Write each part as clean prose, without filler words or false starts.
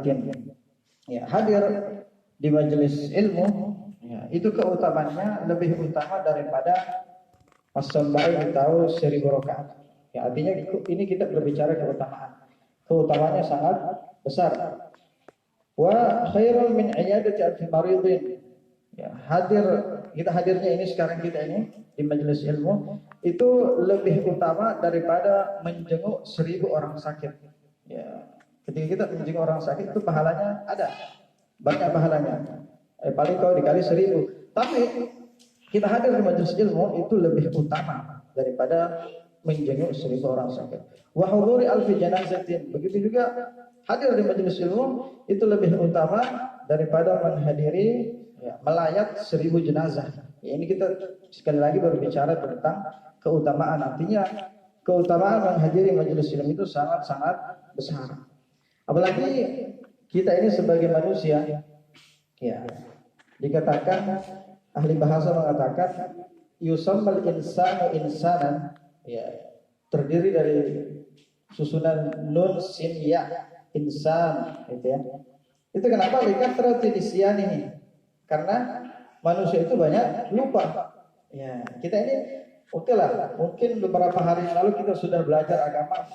batin. Ya, hadir di majelis ilmu, ya, itu keutamanya lebih utama daripada as-sambai tahu 1000 rakaat. Ya, artinya ini kita berbicara keutamaan. Keutamaannya sangat besar. Wa khairul min iyadati al-maridin. Ya, kita hadirnya ini sekarang kita ini di majelis ilmu itu lebih utama daripada menjenguk 1000 orang sakit. Ya, ketika kita menjenguk orang sakit itu pahalanya ada, banyak pahalanya. Paling kalau dikali 1000. Tapi kita hadir di majelis ilmu itu lebih utama daripada menjenguk 1000 orang sakit. Wa huduri alfi janazatin. Begitu juga hadir di majelis ilmu itu lebih utama daripada menghadiri, ya, melayat 1000 jenazah. Ya, ini kita sekali lagi berbicara tentang keutamaan. Artinya keutamaan menghadiri majelis ilmu itu sangat-sangat besar. Apalagi kita ini sebagai manusia, ya, dikatakan ahli bahasa mengatakan yusammal insanu insanan, ya, terdiri dari susunan nun sin ya, insan, gitu ya. Itu kenapa likathrati nisyanihi? Karena manusia itu banyak lupa. Ya, kita ini oke lah, mungkin beberapa hari yang lalu kita sudah belajar agama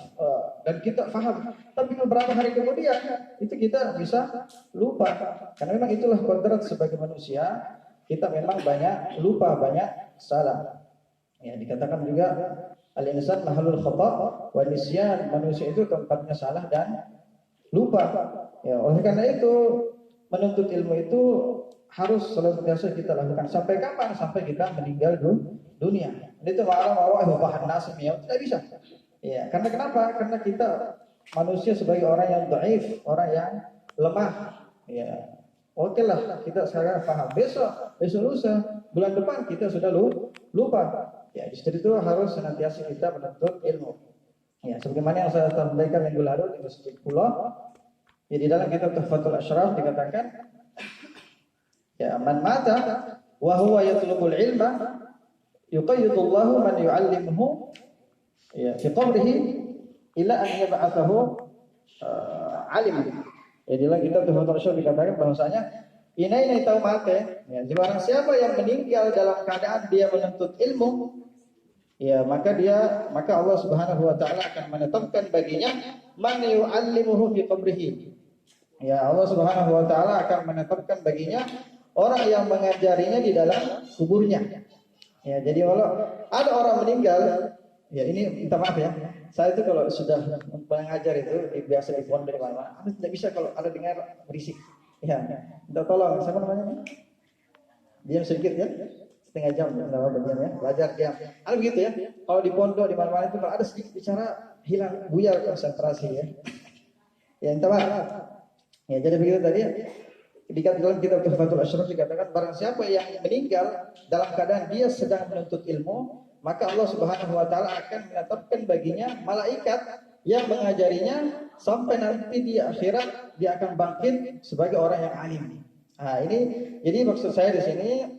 dan kita paham, tapi beberapa hari kemudian itu kita bisa lupa. Karena memang itulah kodrat sebagai manusia, kita memang banyak lupa, banyak salah. Ya, dikatakan juga al-insan mahalul khata' wa nisyan, manusia itu tempatnya salah dan lupa. Ya, oleh karena itu menuntut ilmu itu harus senantiasa kita lakukan. Sampai kapan? Sampai kita meninggal dunia. Itu ma'ala nasib, ya, tidak bisa. Ya, karena kenapa? Karena kita manusia sebagai orang yang dhaif, orang yang lemah. Ya, oke lah, kita sekarang paham. Besok lusa, bulan depan kita sudah lupa. Ya, justru itu harus senantiasa kita menuntut ilmu. Ya, sebagaimana yang saya sampaikan minggu lalu di Masjid Pulau. Ya, di dalam kitab Tuhfatul Asyraf dikatakan, ya, man mata wa huwa yatlubul ilma yuqayyidullahu man yu'allimuhu, ya, fi qabrihi ila an yab'athahu alim. Ya, di dalam kitab Tuhfatul Asyraf dikatakan bahwasanya ini tahu mate, ya, barang siapa yang meninggal dalam keadaan dia menuntut ilmu, ya, maka Allah Subhanahu wa taala akan menetapkan baginya man yu'allimuhu fi qabrihi. Ya, Allah Subhanahu wa taala akan menetapkan baginya orang yang mengajarinya di dalam kuburnya. Ya, jadi kalau ada orang meninggal, ya, ini minta maaf ya. Saya itu kalau sudah mengajar itu biasa di pondok di mana-mana, tidak bisa kalau ada dengar berisik. Ya, minta tolong, siapa namanya? Diam sedikit ya. Setengah jam enggak apa-apa diam ya. Belajar diam. Ada begitu ya. Kalau di pondok di mana-mana itu kalau ada sedikit bicara hilang, buyar konsentrasi ya. Ya, minta maaf. Ya, jadi begitu tadi di dalam kitab Tuhfatul Asyraf dikatakan barang siapa yang meninggal dalam keadaan dia sedang menuntut ilmu, maka Allah Subhanahu wa taala akan menetapkan baginya malaikat yang mengajarinya sampai nanti di akhirat dia akan bangkit sebagai orang yang alim. Nah, ini jadi maksud saya di sini,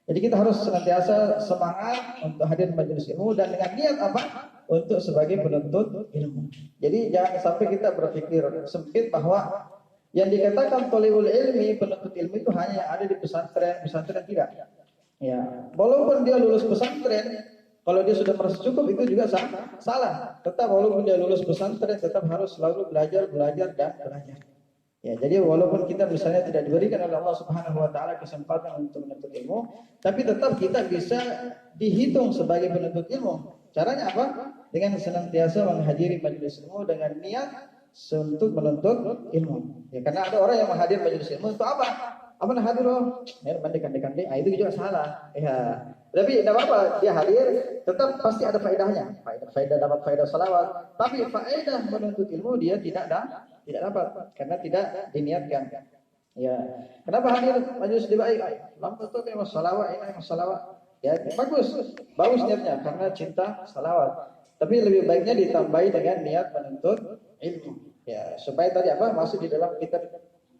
jadi kita harus senantiasa semangat untuk hadir di majelis ilmu dan dengan niat apa? Untuk sebagai penuntut ilmu. Jadi jangan sampai kita berpikir sempit bahwa yang dikatakan thalibul ilmi, penuntut ilmu itu hanya yang ada di pesantren tidak. Ya, walaupun dia lulus pesantren, kalau dia sudah merasa cukup itu juga salah. Tetap walaupun dia lulus pesantren tetap harus selalu belajar dan belajar. Ya, jadi walaupun kita misalnya tidak diberikan oleh Allah Subhanahu wa taala kesempatan untuk menuntut ilmu, tapi tetap kita bisa dihitung sebagai penuntut ilmu. Caranya apa? Dengan senantiasa menghadiri majelis ilmu dengan niat untuk menuntut ilmu. Ya, karena ada orang yang menghadiri majelis ilmu itu apa? Apa nak hadir loh? Ya, mandi-mandi. Ah, itu juga salah. Ya. Tapi tidak apa-apa, dia hadir, tetap pasti ada faedahnya. Faedah dapat faedah salawat. Tapi faedah menuntut ilmu dia tidak dapat karena tidak diniatkan. Ya. Kenapa hadir majelis dibaik? Lam tentu mas salawat, ini mas salawat. Ya, bagus niatnya karena cinta salawat. Tapi lebih baiknya ditambahi dengan niat menuntut ilmu. Ya, supaya tadi apa masuk di dalam kitab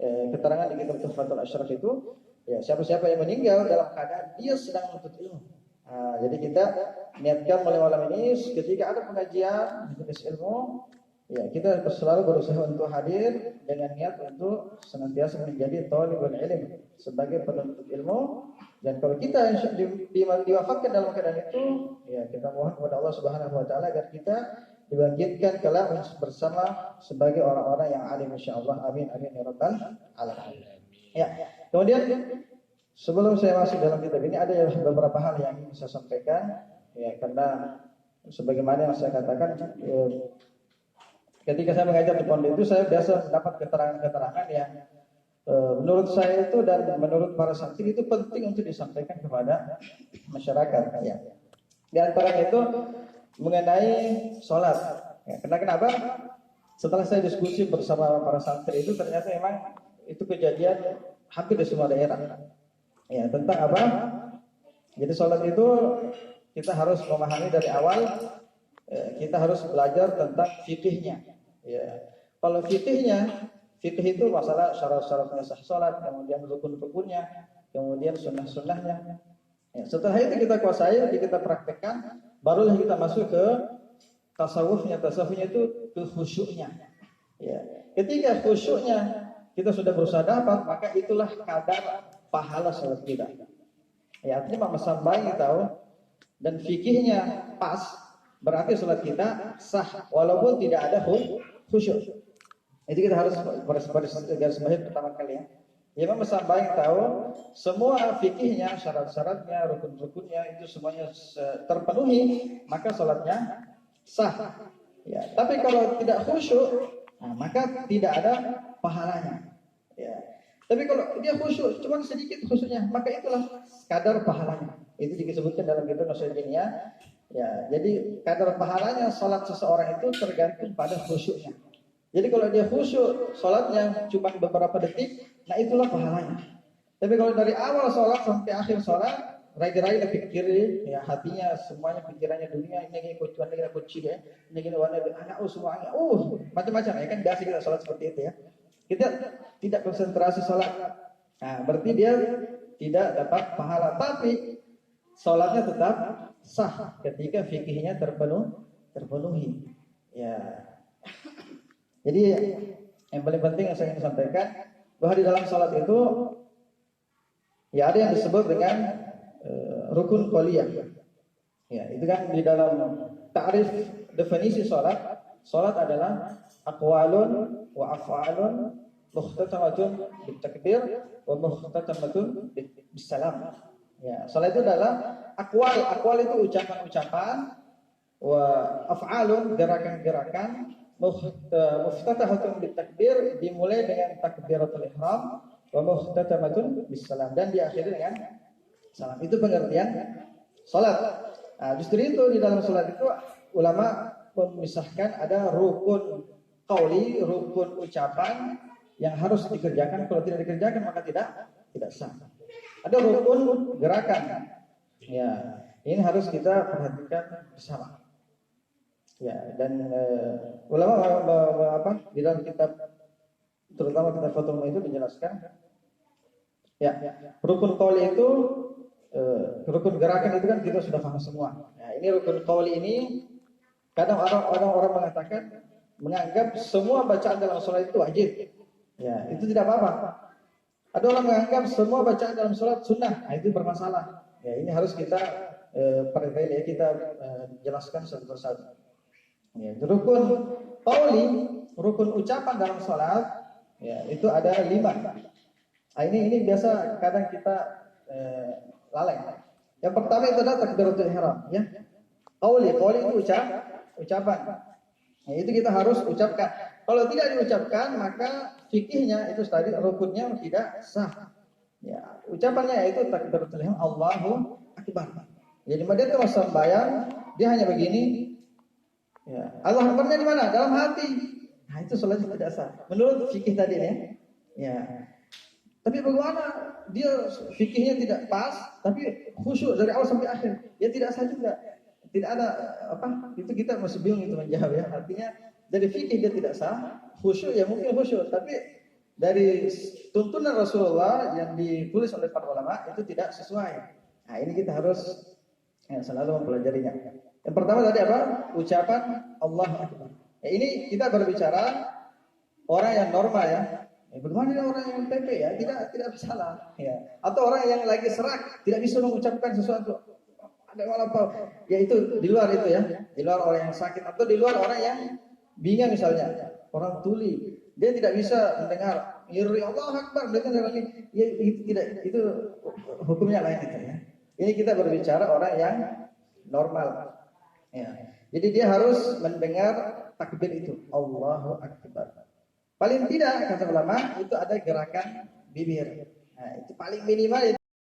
keterangan di kitab Tuhfatul Asyraf itu, ya, siapa-siapa yang meninggal dalam keadaan dia sedang menuntut ilmu. Nah, jadi kita niatkan mulai malam ini ketika ada pengajian majelis ilmu, Ya, kita selalu berusaha untuk hadir dengan niat untuk senantiasa menjadi thalibul ilm, sebagai penuntut ilmu. Dan kalau kita diwafatkan dalam keadaan itu, ya kita mohon kepada Allah Subhanahu wa taala agar kita dibangkitkan kelak bersama sebagai orang-orang yang alim insyaallah. Amin amin ya rabbal alamin. Ya. Kemudian sebelum saya masuk dalam kitab ini ada beberapa hal yang ingin saya sampaikan, ya, karena sebagaimana yang saya katakan, ketika saya mengajar di pondok itu saya biasa mendapat keterangan-keterangan yang menurut saya itu dan menurut para santri itu penting untuk disampaikan kepada masyarakat. Ya. Di antaranya itu mengenai sholat. Ya, kenapa? Setelah saya diskusi bersama para santri itu ternyata memang itu kejadian hampir di semua daerah. Ya, tentang apa? Jadi sholat itu kita harus memahami dari awal. Kita harus belajar tentang fikihnya. Ya. Kalau fikih itu masalah syarat-syaratnya sah sholat, kemudian rukun-rukunnya, kemudian sunnah-sunnahnya. Ya. Setelah itu kita kuasai, kita praktekkan, barulah kita masuk ke tasawufnya. Tasawufnya itu ke khusyuknya. Ya. Ketika khusyuknya kita sudah berusaha dapat, maka itulah kadar pahala sholat kita. Ya, artinya Pak Masambay tahu dan fikihnya pas, berarti sholat kita sah walaupun tidak ada khusyuk. Itu kita harus garis bawah pertama kali ya. Imam Syafi'i tahu semua fikihnya, syarat-syaratnya, rukun-rukunnya itu semuanya terpenuhi, maka sholatnya sah. Ya, tapi kalau tidak khusyuk, maka tidak ada pahalanya. Ya. Tapi kalau dia khusyuk, cuma sedikit khusyuknya, maka itulah kadar pahalanya. Itu disebutkan dalam kitab Nasihatnya. Ya, jadi kadar pahalanya salat seseorang itu tergantung pada khusyuknya. Jadi kalau dia khusyuk, salatnya cuma beberapa detik, itulah pahalanya. Tapi kalau dari awal salat sampai akhir salat, rai-rai pikir, ya hatinya semuanya pikirannya dunia, ini kucuan lagi kuci ya, ini gini warna anak semuanya, macam-macam ya kan biasa kita salat seperti itu ya. Kita tidak konsentrasi salat. Nah, berarti dia tidak dapat pahala, tapi salatnya tetap sah ketika fikihnya terpenuhi. Ya. Jadi yang paling penting yang saya ingin sampaikan bahwa di dalam salat itu ya ada yang disebut dengan rukun qauliyah. Ya, itu kan di dalam ta'rif definisi salat, salat adalah aqwalun wa af'alun mukhtatamatun bitakbir wa mukhtatamatun bisalam. Ya, salat itu adalah aqwal itu ucapan-ucapan, wa af'alun gerakan-gerakan, muftatahatun bitakbir dimulai dengan takbiratul ihram, wa mukhtatamatun bisalam dan diakhiri dengan salam. Itu pengertian salat. Nah, justru itu di dalam salat itu ulama memisahkan ada rukun qauli, rukun ucapan yang harus dikerjakan, kalau tidak dikerjakan maka tidak sah. Ada rukun gerakan. Ya, ini harus kita perhatikan bersama. Ya, dan ulama di dalam kitab terutama kitab Fathul itu menjelaskan ya, rukun qauli itu rukun gerakan itu kan kita sudah paham semua. Nah, ini rukun qauli ini kadang orang mengatakan menganggap semua bacaan dalam salat itu wajib. Ya, itu tidak apa-apa. Ada orang menganggap semua bacaan dalam salat sunnah. Nah, itu bermasalah. Ya, ini harus kita perhatikan, kita jelaskan satu persatu. Ya, rukun qauli, rukun ucapan dalam salat, ya, itu ada 5. Nah, ini biasa kadang kita lalai. Yang pertama itu adalah takbiratul ihram, ya. Qauli itu ucapan. Nah, itu kita harus ucapkan. Kalau tidak diucapkan, maka fikihnya itu tadi rukunnya tidak sah. Ya, ucapannya itu takbiratul ihram, Allahu akbar. Jadi dia itu sembahyang, dia hanya begini. Ya, Allah Akbarnya di mana? Dalam hati. Nah, itu salatnya tidak sah. Menurut fikih tadi ya. Ya. Tapi bagaimana dia fikihnya tidak pas, tapi khusyuk dari awal sampai akhir. Ya tidak sah juga. Tidak ada itu kita masih bingung itu menjawab ya. Artinya dari fikih dia tidak sah, khusyuk ya mungkin khusyuk, tapi dari tuntunan Rasulullah yang ditulis oleh para ulama itu tidak sesuai. Nah, ini kita harus selalu mempelajarinya. Yang pertama tadi apa? Ucapan Allah Akbar. Ya, ini kita berbicara orang yang normal ya. Bagaimana dengan orang yang PP ya? Tidak salah ya. Atau orang yang lagi serak, tidak bisa mengucapkan sesuatu. Ada apa? Ya itu di luar itu ya. Di luar orang yang sakit atau di luar orang yang bingung misalnya. Orang tuli, dia tidak bisa mendengar. Ya Allah Akbar, dengar lagi. Ya, itu hukumnya lain itu ya. Ini kita berbicara orang yang normal. Ya. Jadi dia harus mendengar takbir itu. Allahu Akbar. Paling tidak kata ulama itu ada gerakan bibir. Nah, itu paling minimal.